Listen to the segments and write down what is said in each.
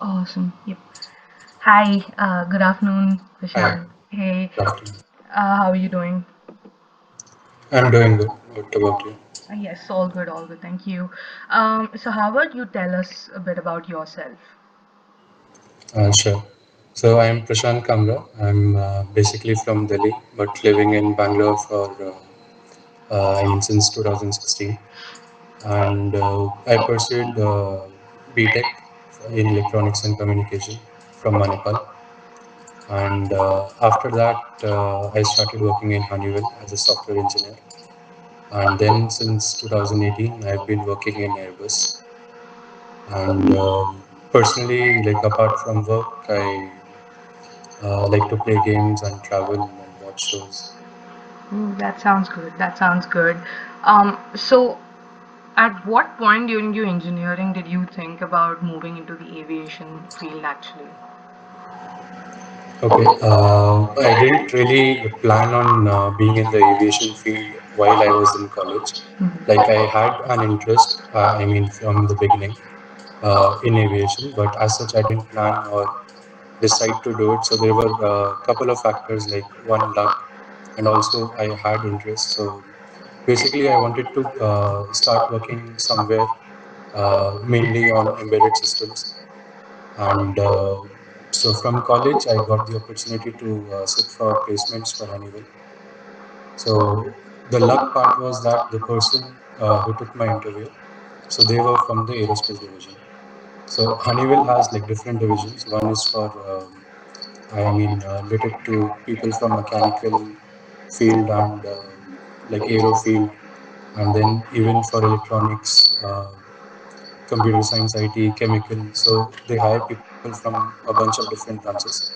Awesome. Yep. Hi. Good afternoon, Hi, Prashant. Hey. good afternoon. How are you doing? I'm doing good. What about you? Yes, all good, all good. Thank you. So how about you tell us a bit about yourself? Sure. So I am Prashant Kamra. I'm basically from Delhi, but living in Bangalore for since 2016. And I pursued BTech in Electronics and Communication from Manipal. And after that, I started working in Honeywell as a software engineer. And then since 2018, I've been working in Airbus. And personally, like apart from work, I like to play games and travel and watch shows. That sounds good. That sounds good. So at what point during your engineering did you think about moving into the aviation field actually? Okay, I didn't really plan on being in the aviation field while I was in college. Like I had an interest, from the beginning in aviation, but as such, I didn't plan or decide to do it. So there were a couple of factors, like one luck, and also I had interest. So basically, I wanted to start working somewhere, mainly on embedded systems. And so from college, I got the opportunity to sit for placements for Honeywell. So the luck part was that the person who took my interview, so they were from the aerospace division. So Honeywell has like different divisions. One is for related to people from mechanical field and like aero field, and then even for electronics, computer science, IT, chemical. So they hire people from a bunch of different branches.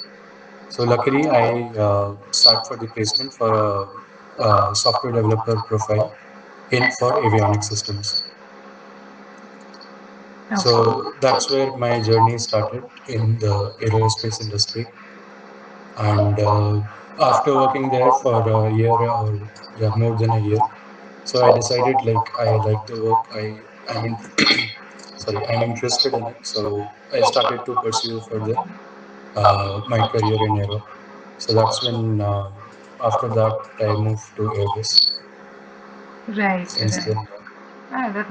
So luckily, I start for the placement for a software developer profile in for avionics systems. Okay. So that's where my journey started in the aerospace industry. And after working there for a year or yeah, more than a year, so I decided like I like the work. I'm in, sorry, I'm interested in it. So I started to pursue further my career in aero. So that's when after that I moved to Airbus. Right, Since right. then,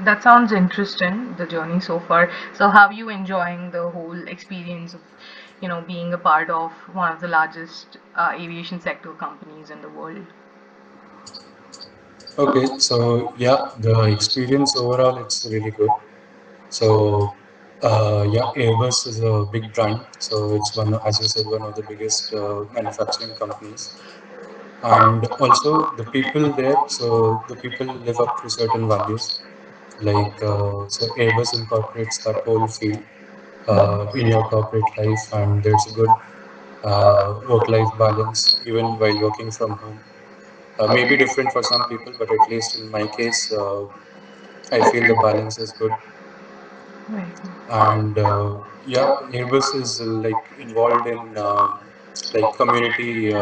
That sounds interesting, the journey so far. So, how are you enjoying the whole experience of, being a part of one of the largest aviation sector companies in the world? okay. So yeah, the experience overall it's really good. So yeah, Airbus is a big brand. So it's one, as you said, one of the biggest manufacturing companies. And also the people there. So the people live up to certain values. Like so, Airbus incorporates that whole field in your corporate life, and there's a good work-life balance even while working from home. Maybe different for some people, but at least in my case, I feel the balance is good. Right. And yeah, Airbus is like involved in like community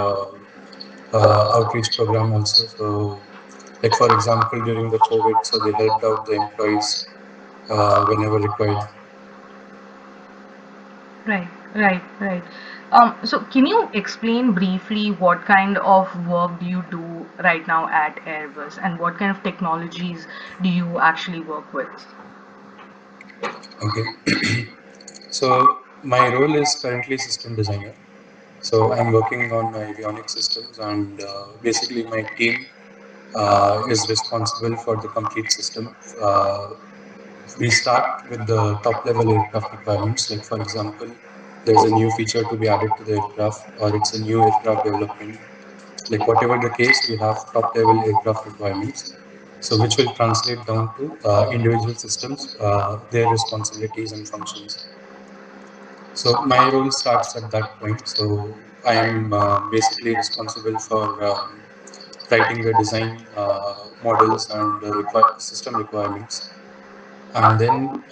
outreach program also. So, like for example, during the COVID, so they helped out the employees whenever required. Right, right, right. So can you explain briefly what kind of work do you do right now at Airbus and what kind of technologies do you actually work with? Okay, so my role is currently system designer. So I'm working on avionics systems, and basically my team is responsible for the complete system. Uh, we start with the top level aircraft requirements. Like for example, there's a new feature to be added to the aircraft, or it's a new aircraft development. Like whatever the case, we have top level aircraft requirements. So which will translate down to individual systems, their responsibilities and functions. So my role starts at that point. So I am basically responsible for writing the design models and the system requirements. And then,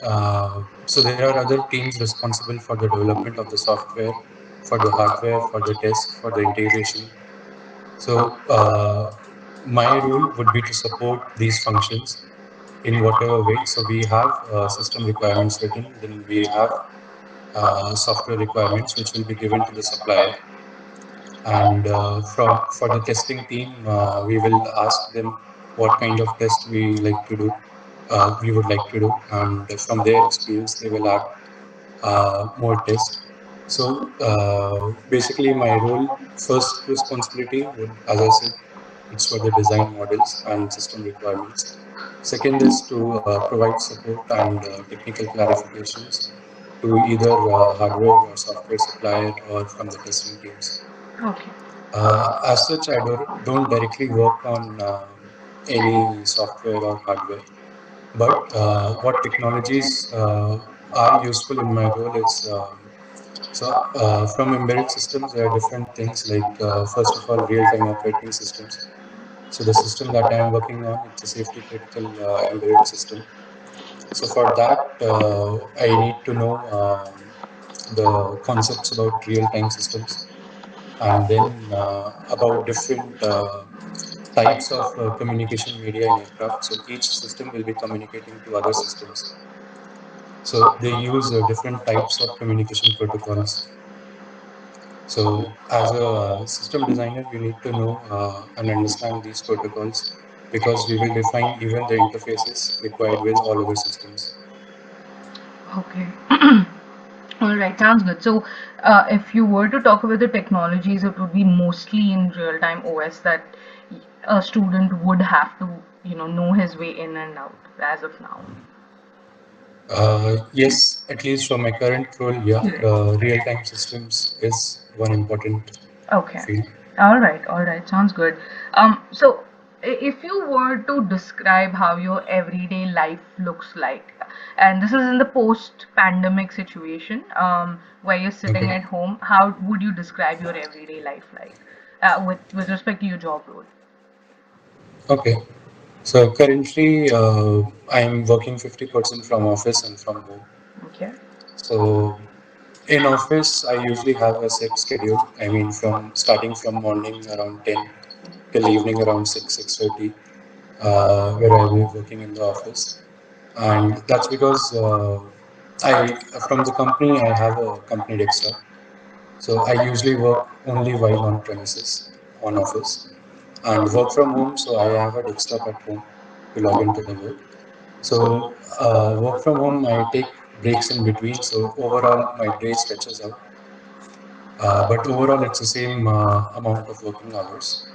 so there are other teams responsible for the development of the software, for the hardware, for the test, for the integration. So my role would be to support these functions in whatever way. So we have system requirements written, then we have software requirements, which will be given to the supplier. And from for the testing team, we will ask them what kind of test we would like to do, and from their experience, they will add more tests. So basically, my role, first responsibility would, as I said, it's for the design models and system requirements. Second is to provide support and technical clarifications to either hardware or software supplier or from the testing teams. Okay. As such, I don't directly work on any software or hardware, but what technologies are useful in my role is from embedded systems, there are different things like first of all, real-time operating systems. So the system that I am working on, it's a safety critical embedded system. So for that, I need to know the concepts about real-time systems, and then about different types of communication media in aircraft. So each system will be communicating to other systems. So they use different types of communication protocols. So as a system designer, you need to know and understand these protocols because we will define even the interfaces required with all other systems. Okay. All right, sounds good. So, if you were to talk about the technologies, it would be mostly in real-time OS that a student would have to, know his way in and out as of now. Yes, at least for my current role, yeah, Right. real-time systems is one important Okay. field. All right, sounds good. So if you were to describe how your everyday life looks like, and this is in the post-pandemic situation, where you're sitting Okay. at home, how would you describe your everyday life like, with respect to your job role? Okay. So currently, I'm working 50% from office and from home. Okay. So in office, I usually have a set schedule. I mean, from starting from morning around 10 till evening around 6:30, where I will be working in the office, and that's because I from the company I have a company desktop. So I usually work only while on premises, on office, and work from home. So I have a desktop at home to log into the work. So work from home, I take breaks in between. So overall, my day stretches out. But overall, it's the same amount of working hours.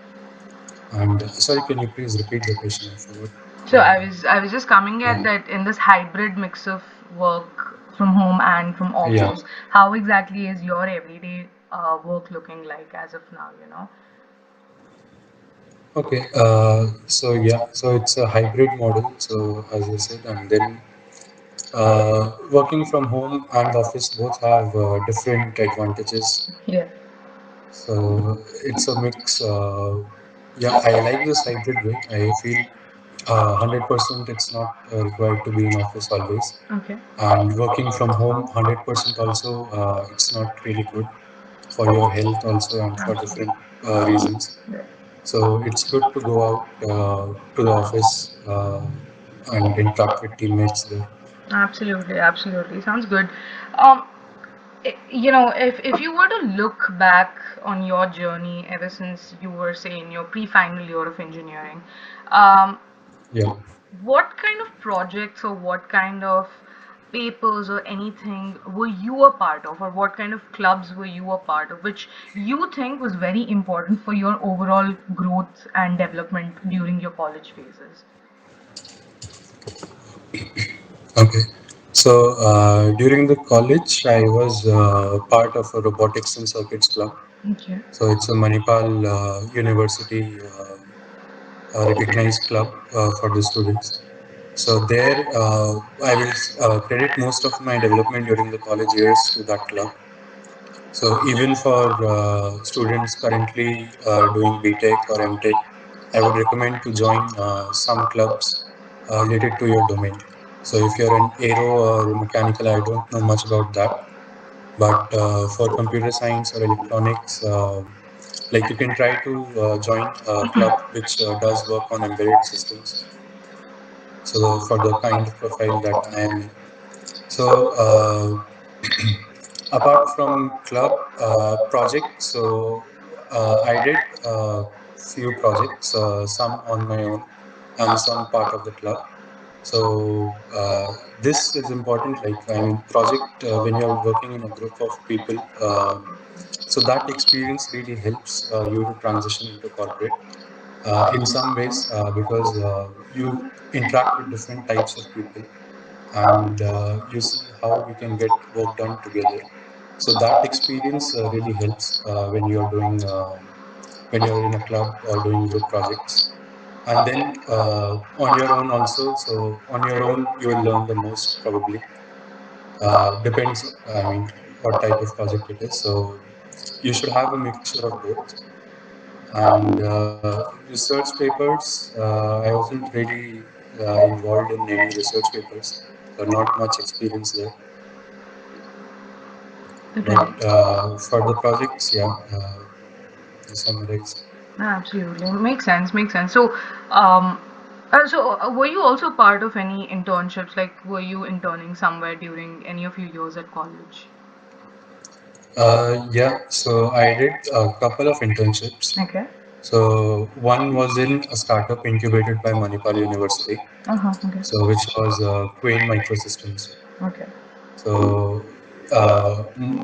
And sorry, can you please repeat the question? I forgot. So I was just coming at Yeah. that in this hybrid mix of work from home and from Yeah. office. How exactly is your everyday work looking like as of now? Okay. So yeah. So it's a hybrid model. So as I said, and then working from home and office both have different advantages. Yeah. So it's a mix. Yeah, I like this hybrid way. I feel 100% it's not required to be in office always. Okay. And working from home 100% also, it's not really good for your health also and for different reasons. Right. So it's good to go out to the office and interact with teammates there. Absolutely, absolutely. Sounds good. Um, if you were to look back on your journey ever since you were, say, in your pre-final year of engineering, um, Yeah. what kind of projects or what kind of papers or anything were you a part of, or what kind of clubs were you a part of, which you think was very important for your overall growth and development during your college phases? Okay. So during the college, I was part of a robotics and circuits club. Okay. So it's a Manipal University recognized club for the students. So there, I will credit most of my development during the college years to that club. So even for students currently doing BTech or MTech, I would recommend to join some clubs related to your domain. So if you're an aero or mechanical, I don't know much about that. But for computer science or electronics, like you can try to join a club which does work on embedded systems. So for the kind of profile that I am in. So Apart from club projects, so I did few projects, some on my own and some part of the club. So this is important. Like I mean, project when you are working in a group of people, so that experience really helps you to transition into corporate in some ways because you interact with different types of people and you see how we can get work done together. So that experience really helps when you are doing when you are in a club or doing group projects. And then on your own also. So on your own, you will learn the most probably. Depends. I mean, what type of project it is. So you should have a mixture of both. And research papers, I wasn't really involved in any research papers, so not much experience there. But Right. for the projects, yeah, to summarize. Absolutely. Makes sense. Makes sense. Were you also part of any internships? Like, were you interning somewhere during any of your years at college? Yeah, so I did a couple of internships. Okay. So one was in a startup incubated by Manipal University, Uh-huh. Okay. so which was Quain Microsystems. Okay. So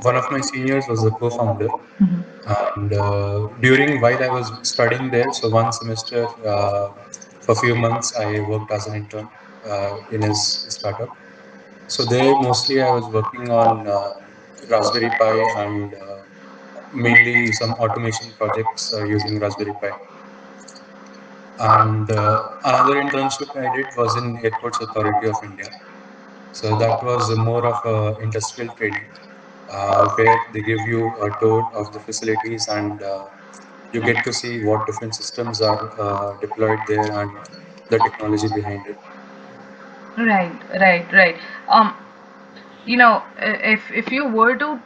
one of my seniors was the co-founder, Mhm. and during while I was studying there, so one semester for a few months I worked as an intern in his startup. So there mostly I was working on Raspberry Pi and mainly some automation projects using Raspberry Pi. And another internship I did was in Airports Authority of India. So that was more of a industrial training where they give you a tour of the facilities and you get to see what different systems are deployed there and the technology behind it. Right, right, right. Um, if you were to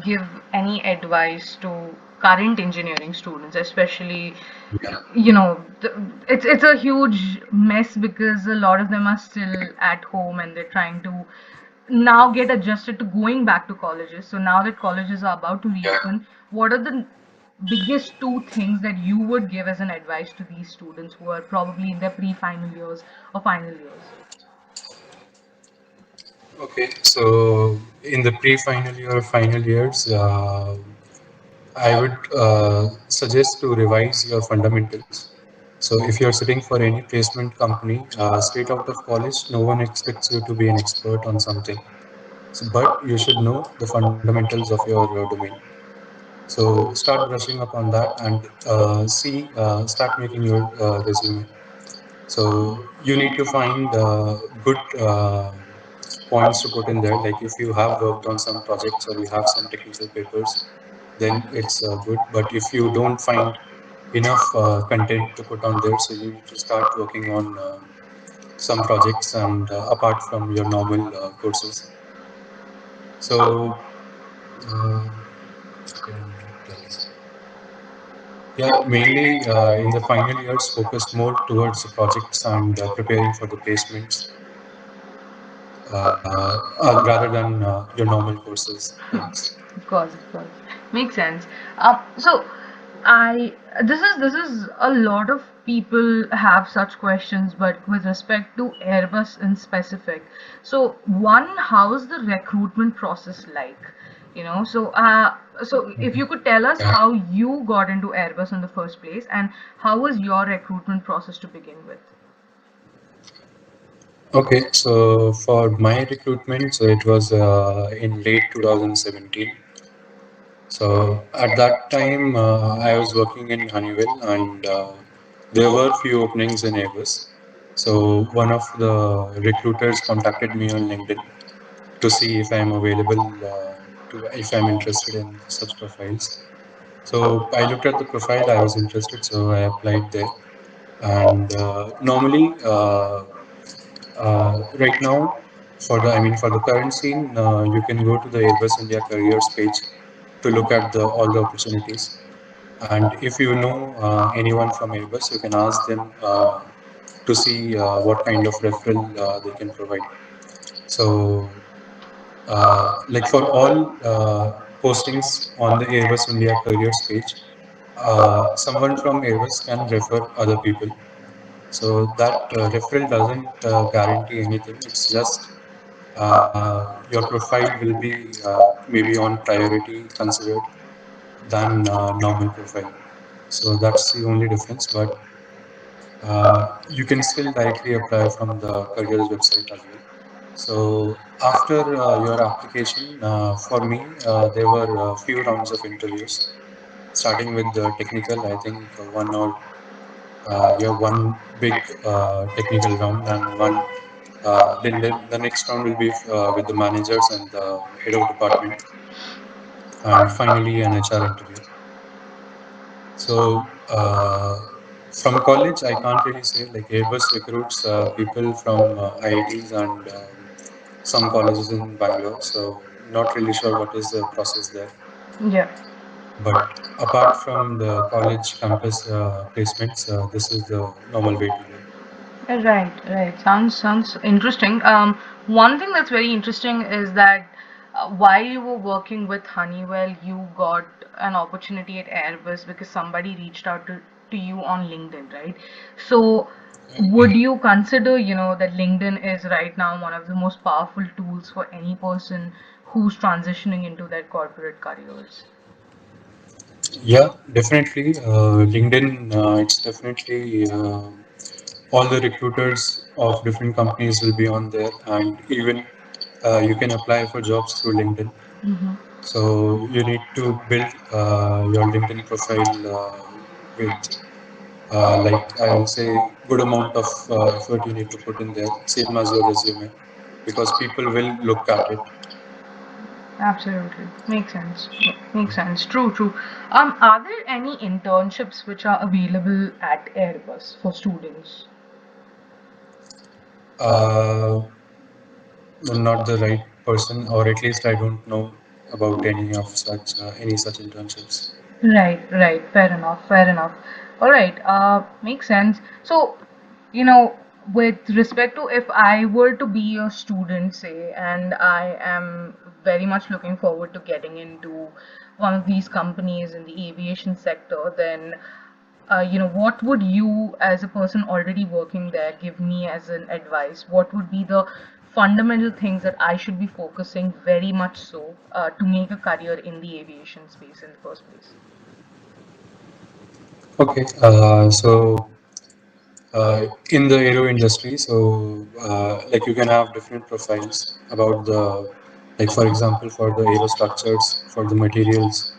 give any advice to current engineering students, especially, Yeah. it's a huge mess because a lot of them are still at home and they're trying to now get adjusted to going back to colleges. So now that colleges are about to Yeah. reopen, what are the biggest two things that you would give as an advice to these students who are probably in their pre-final years or final years? Okay. So in the pre-final year, final years, I would suggest to revise your fundamentals. So if you're sitting for any placement company straight out of college, no one expects you to be an expert on something. So, but you should know the fundamentals of your domain. So start brushing up on that and start making your resume. So you need to find good points to put in there. Like if you have worked on some projects or you have some technical papers, then it's good. But if you don't find enough content to put on there, so you need to start working on some projects and apart from your normal courses. So uh, okay, I'm gonna tell this. Yeah, mainly in the final years, focused more towards the projects and preparing for the placements rather than your normal courses. Thanks. Of course, of course. Makes sense. So I this is a lot of people have such questions, but with respect to Airbus in specific. So one, how is the recruitment process like? So if you could tell us Yeah. how you got into Airbus in the first place, and how was your recruitment process to begin with? Okay, so for my recruitment, so it was in late 2017. So at that time, I was working in Honeywell, and there were few openings in Airbus. So one of the recruiters contacted me on LinkedIn to see if I am available, if I'm interested in such profiles. So I looked at the profile, I was interested, so I applied there. And normally, right now, for the current scene, you can go to the Airbus India careers page to look at the all the opportunities. And if you know anyone from Airbus, you can ask them to see what kind of referral they can provide. So like for all postings on the Airbus India careers page, someone from Airbus can refer other people. So that referral doesn't guarantee anything. It's just your profile will be maybe on priority considered than normal profile. So that's the only difference. But you can still directly apply from the careers website as well. So after your application, for me, there were a few rounds of interviews, starting with the technical. I think one or you have one big technical round, and one then the next round will be with the managers and the head of department, and finally an HR interview. So from college, I can't really say, like Airbus recruits people from IITs and some colleges in Bangalore. So not really sure what is the process there. Yeah. But apart from the college campus placements, this is the normal way to go. Right, right. Sounds interesting. One thing that's very interesting is that while you were working with Honeywell, you got an opportunity at Airbus because somebody reached out to you on LinkedIn, right? So, would you consider, that LinkedIn is right now one of the most powerful tools for any person who's transitioning into their corporate careers? Yeah, definitely. LinkedIn, it's definitely all the recruiters of different companies will be on there, and even you can apply for jobs through LinkedIn. Mm-hmm. So you need to build your LinkedIn profile with, like I'll say, good amount of effort you need to put in there, same as your resume, because people will look at it. Absolutely. Makes sense. Makes sense. True, true. Are there any internships which are available at Airbus for students? Uh, I'm not the right person, or at least I don't know about any such internships. Right, right. Fair enough. Fair enough. All right. Makes sense. So, you know, with respect to if I were to be a student, say, and I am very much looking forward to getting into one of these companies in the aviation sector, then, what would you, as a person already working there, give me as an advice? What would be the fundamental things that I should be focusing very much so to make a career in the aviation space in the first place? Okay, so in the aero industry, so like you can have different profiles about the, like for example, for the aero structures, for the materials,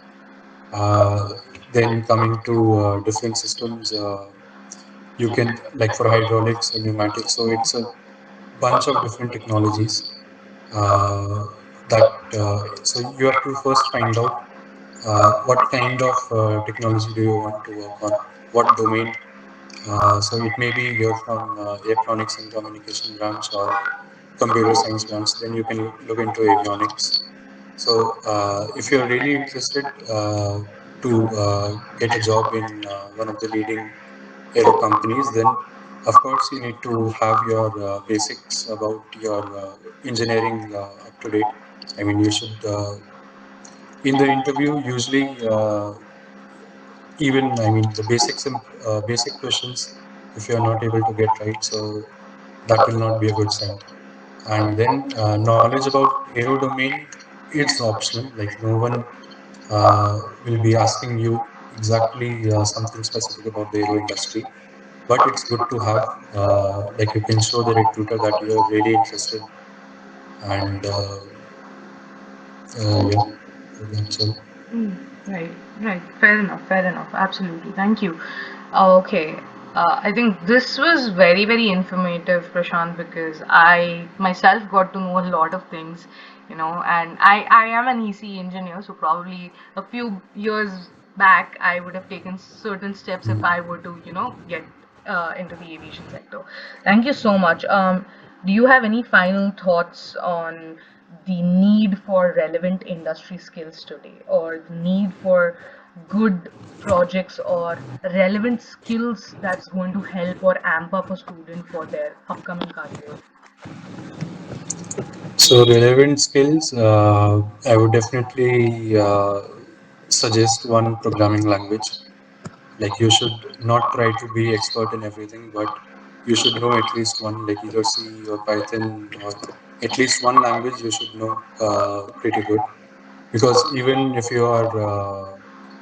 uh, then coming to different systems, you can, like for hydraulics and pneumatics. So it's a bunch of different technologies that. So you have to first find out what kind of technology do you want to work on, what domain. So it may be you're from electronics and communication branch or computer science branch, then you can look into avionics. So if you're really interested to get a job in one of the leading aero companies, then of course you need to have your basics about your engineering up to date. I mean, you should in the interview usually even, I mean, the basic questions, if you are not able to get right, so that will not be a good sign. And then knowledge about aero domain, it's optional, like no one will be asking you exactly something specific about the aero industry, but it's good to have, like you can show the recruiter that you are really interested. And yeah, that's all. Mm, right, right. Fair enough, fair enough. Absolutely. Thank you. Okay. I think this was very, very informative, Prashant, because I myself got to know a lot of things, and I am an EC engineer, so probably a few years back, I would have taken certain steps if I were to, get into the aviation sector. Thank you so much. Do you have any final thoughts on the need for relevant industry skills today, or the need for good projects or relevant skills that's going to help or amp up a student for their upcoming career? So relevant skills, I would definitely suggest one programming language. Like you should not try to be expert in everything, but you should know at least one, like either C or Python, or at least one language you should know pretty good. Because even if you are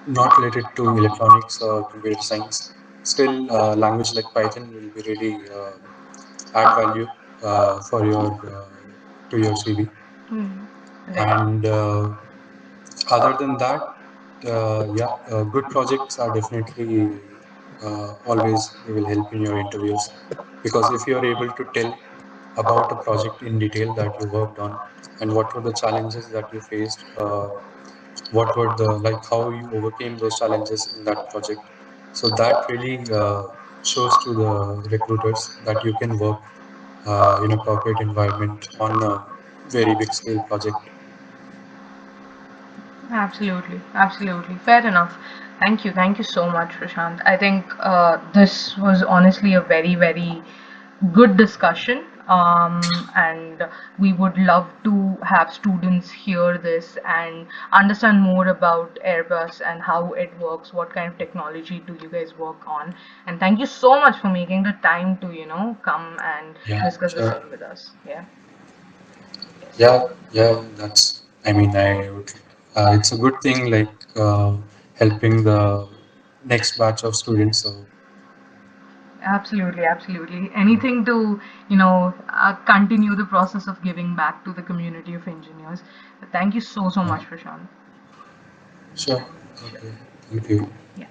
not related to electronics or computer science, still language like Python will be really add value for your to your CV. Mm. Right. And other than that, yeah, good projects are definitely always they will help in your interviews, because if you are able to tell about a project in detail that you worked on and what were the challenges that you faced, what were the like how you overcame those challenges in that project, so that really shows to the recruiters that you can work in a corporate environment on a very big scale project. Absolutely, absolutely. Fair enough. Thank you so much, Prashant. I think this was honestly a very, very good discussion. And we would love to have students hear this and understand more about Airbus and how it works, what kind of technology do you guys work on. And thank you so much for making the time to, come and Yeah, discuss the sure. same with us. Yeah. Yes. Yeah, yeah, that's, I mean, it's a good thing, like helping the next batch of students. So, Absolutely, absolutely. Anything to, continue the process of giving back to the community of engineers. Thank you so, so yeah, much, Prashant. sure. Sure. Okay, thank you. Yeah.